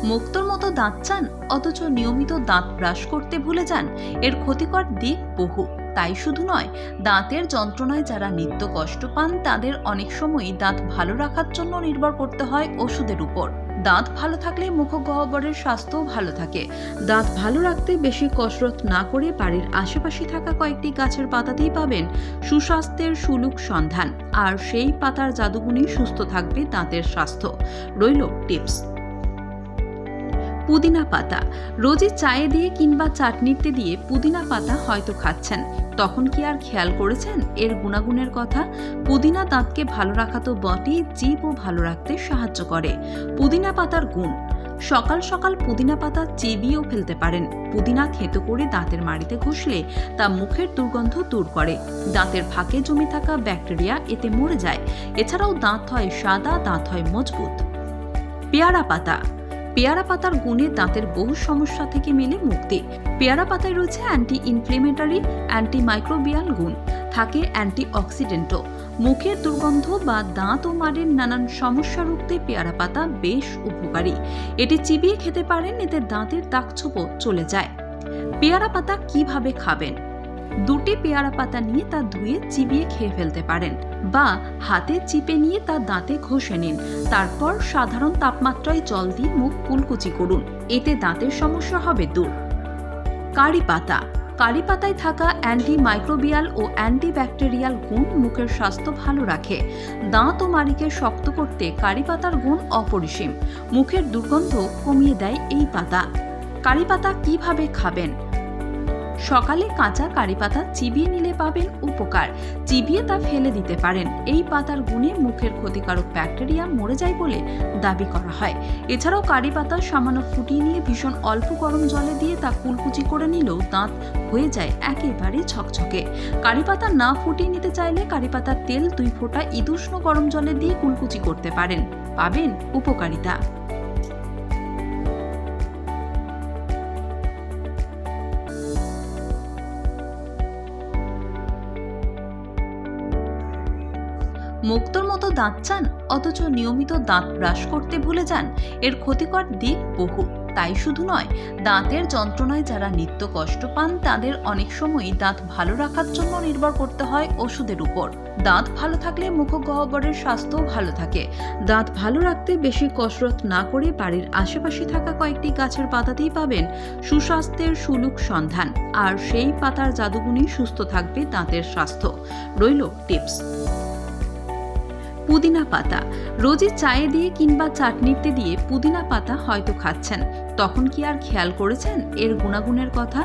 মুক্তোর মতো দাঁত চান অথচ নিয়মিত দাঁত ব্রাশ করতে ভুলে যান? এর ক্ষতিকর দিক বহু। তাই শুধু নয়, দাঁতের যন্ত্রণায় যারা নিত্য কষ্ট পান তাদের অনেক সময়ই দাঁত ভালো রাখার জন্য নির্ভর করতে হয় ওষুধের উপর। দাঁত ভালো থাকলে মুখগহ্বরের স্বাস্থ্যও ভালো থাকে। দাঁত ভালো রাখতে বেশি কসরত না করে বাড়ির আশেপাশে থাকা কয়েকটি গাছের পাতাতেই পাবেন সুস্বাস্থ্যের সুলুক সন্ধান। আর সেই পাতার জাদুগুণেই সুস্থ থাকবে দাঁতের স্বাস্থ্য। রইল টিপস। পুদিনা পাতা। রোজই চায়ে দিয়ে কিংবা চাটনিতে দিয়ে পুদিনা পাতা হয়তো খাচ্ছেন, তখন কি আর খেয়াল করেছেন এর গুণাগুণের কথা? পুদিনা দাঁতকে ভালো রাখা তো বটেই, জিভও ভালো রাখতে সাহায্য করে। পুদিনা পাতার গুণ: সকাল সকাল পুদিনা পাতা চিবিয়েও ফেলতে পারেন। পুদিনা থেঁতো করে দাঁতের মাড়িতে ঘষলে তা মুখের দুর্গন্ধ দূর করে। দাঁতের ফাঁকে জমে থাকা ব্যাকটেরিয়া এতে মরে যায়। এছাড়াও দাঁত হয় সাদা, দাঁত হয় মজবুত। পেয়ারা পাতা। পেয়ারা পাতার গুণে দাঁতের বহু সমস্যা থেকে মেলে মুক্তি। পেয়ারা পাতায় রয়েছে অ্যান্টি ইনফ্লেমেটরি, অ্যান্টিমাইক্রোবিয়াল গুণ, থাকে অ্যান্টিঅক্সিডেন্টও। মুখের দুর্গন্ধ বা দাঁত ও মাড়ির নানান সমস্যা রুখতে পেয়ারা পাতা বেশ উপকারী। এটি চিবিয়ে খেতে পারেন, এতে দাঁতের দাগছোপও চলে যায়। পেয়ারা পাতা কিভাবে খাবেন? দুটি পেয়ারা পাতা নিয়ে তা ধুয়ে চিবিয়ে খেয়ে ফেলতে পারেন, বা হাতে চিপে নিয়ে তা দাঁতে ঘষে নিন। তারপর সাধারণ তাপমাত্রায় জল দিয়ে মুখ কুলকুচি করুন, এতে দাঁতের সমস্যা হবে দূর। কারি পাতা। কারি পাতায় থাকা অ্যান্টিমাইক্রোবিয়াল ও অ্যান্টিব্যাকটেরিয়াল গুণ মুখের স্বাস্থ্য ভালো রাখে। দাঁত ও মাড়িকে শক্ত করতে কারি পাতার গুণ অপরিসীম। মুখের দুর্গন্ধ কমিয়ে দেয় এই পাতা। কারি পাতা কিভাবে খাবেন? সকালে কাঁচা কারি পাতা চিবিয়ে নিলে পাবেন উপকার। চিবিয়ে তা ফেলে দিতে পারেন। এই পাতার গুণে মুখের ক্ষতিকারক ব্যাকটেরিয়া মরে যায় বলে দাবি করা হয়। এছাড়াও কারি পাতা সামান্য ফুটিয়ে নিয়ে ভীষণ অল্প গরম জলে দিয়ে তা কুলকুচি করে নিলেও দাঁত হয়ে যায় একেবারে ঝকঝকে। কারি পাতা না ফুটিয়ে নিতে চাইলে কারি পাতার তেল 2 ফোঁটা ঈদুষ্ণ গরম জলে দিয়ে কুলকুচি করতে পারেন, পাবেন উপকারিতা। মুক্তোর মতো দাঁত চান অথচ নিয়মিত দাঁত ব্রাশ করতে ভুলে যান? এর ক্ষতিকর দিক বহু। তাই শুধু নয়, দাঁতের যন্ত্রণায় যারা নিত্য কষ্ট পান তাদের অনেক সময়ই দাঁত ভালো রাখার জন্য নির্ভর করতে হয় ওষুধের উপর। দাঁত ভালো থাকলে মুখগহ্বরের স্বাস্থ্যও ভালো থাকে। দাঁত ভালো রাখতে বেশি কসরত না করে বাড়ির আশেপাশে থাকা কয়েকটি গাছের পাতাতেই পাবেন সুস্বাস্থ্যের সুলুক সন্ধান। আর সেই পাতার জাদুগুণেই সুস্থ থাকবে দাঁতের স্বাস্থ্য। রইল টিপস। পুদিনা পাতা। রোজই চায়ে দিয়ে কিংবা চাটনিতে দিয়ে পুদিনা পাতা হয়তো খাচ্ছেন, তখন কি আর খেয়াল করেছেন এর গুণাগুণের কথা?